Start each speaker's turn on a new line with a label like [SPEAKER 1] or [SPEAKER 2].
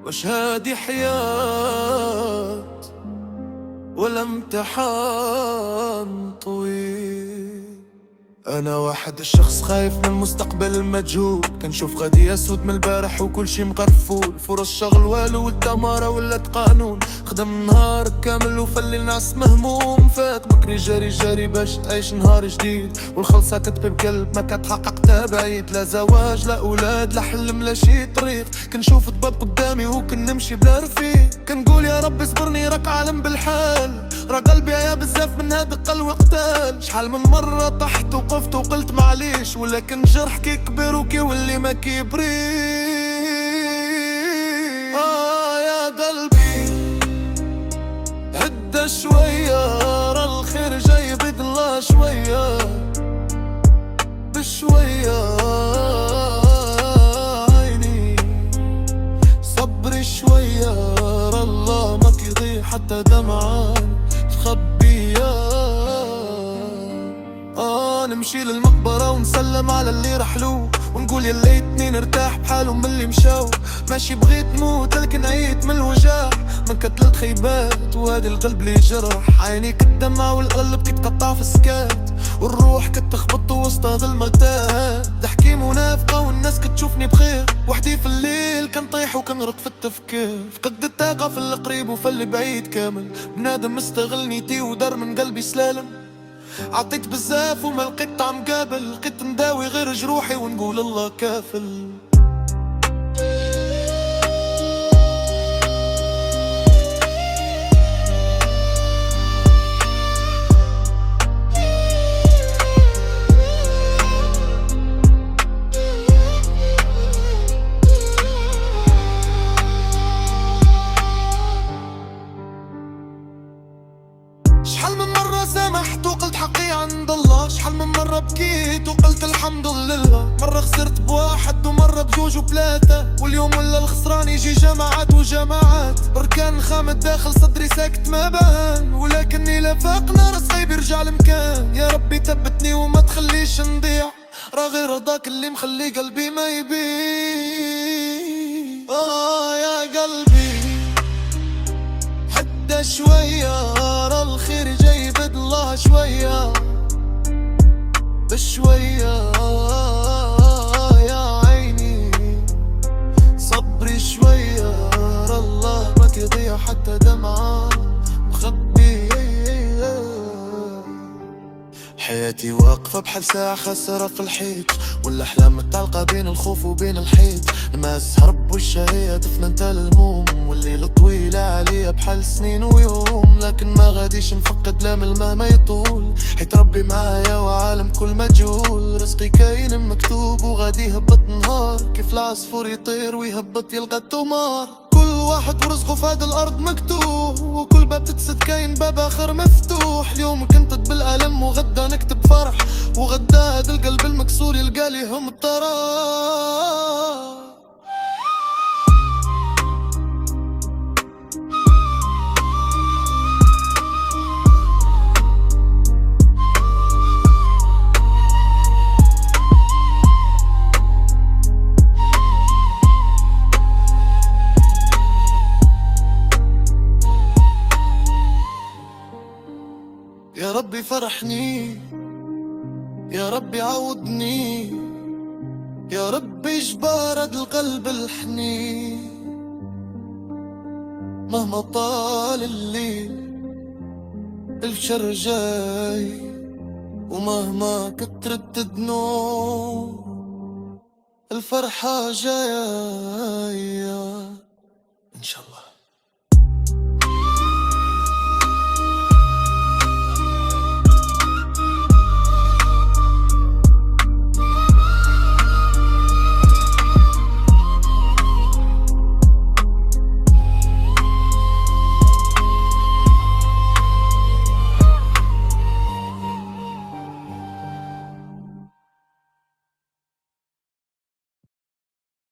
[SPEAKER 1] مش هادي حياة ولا امتحان طويل. أنا واحد الشخص خايف من المستقبل المجهول، كنشوف غادي أسود من البارح وكل شي مقرفول. فرص شغل والو والتمارة ولات قانون، خدم نهار كامل وفلي الناس مهموم. فات بكري جاري جاري باش تعيش نهار جديد، والخلصة كتبقى بقلب ما كتحقق تا بعيد. لا زواج لا أولاد لا حلم لا شي طريق، كنشوف ضباب قدامي وكنمشي بلا رفيق. كنقول يا رب اصبرني راك عالم بالحال، راه قلبي يا بزاف من هاد القل وقتال. شحال من مرة طحت وقفت وقلت معليش، ولكن جرح كي كبر وكيولي ما كيبريش. يا قلبي هدى شوية، راه الخير جاي بإذن الله شوية بشوية. عيني صبري شوية، راه الله ما كيضيع حتى دمعان تخبيها. نمشي للمقبرة ونسلم على اللي رحلو، ونقول يا ليتني نرتاح بحالهم من اللي مشاو. ماشي بغيت موت لكن عيت من الوجع، من كتلة خيبات وهادي القلب لي جرح. عيني كتدمع والقلب كيتقطع في سكات، والروح كتخبط وسط هاد المتاهات. ضحكي منافقة والناس كتشوفني بخير، وحدي في الليل كنطيح وكنغرق في التفكير. فقد الطاقة في القريب وفي اللي بعيد كامل، بنادم مستغل نيتي ودار من قلبي سلالم. عطيت بزاف وما لقيت طعم قابل، لقيت نداوي غير جروحي ونقول الله كافل. شحال من مرة سامحت وقلت حقي عند الله، شحال من مرة بكيت وقلت الحمد لله. مرة خسرت بواحد ومرة بجوج وبلاتة، واليوم ولا الخسران يجي جماعات وجماعات. بركان خامد داخل صدري ساكت ما بان، ولكني لا فاق نار صعيب يرجع لمكان. يا ربي ثبتني وما تخليش نضيع، راه غير رضاك اللي مخلي قلبي ما يبيع. يا قلبي هدى شوية، راه الخير جاي بإذن الله شوية بشوية. يا عيني صبري شوية، راه الله ما كيضيع حتى دمعة مخبي. حياتي واقفة بحال ساعة خاسرة في الحيط، والأحلام متعلقة بين الخوف وبين الحيط. الماس هرب والشهية تفنى انت للموم، والليل طويلة عليا بحال سنين ويوم. لكن ما غاديش نفقد لامل مهما يطول، حيت ربي معايا وعالم كل مجهول. رزقي كاين مكتوب وغادي يهبط نهار، كيف العصفور يطير ويهبط يلقى التمار. كل واحد ورزقه في هاد الأرض مكتوب، وكل باب تتسد كاين باب آخر مفتوح. اليوم كنت بالألم وغدا نكتب فرح، وغدا هاد القلب المكسور يلقى ليهم الطرار. يا ربي فرحني، يا ربي عوضني، يا ربي جبار هاد القلب الحنين. مهما طال الليل الشر جاي، ومهما كترت الدنوب الفرحة جاية إن شاء الله.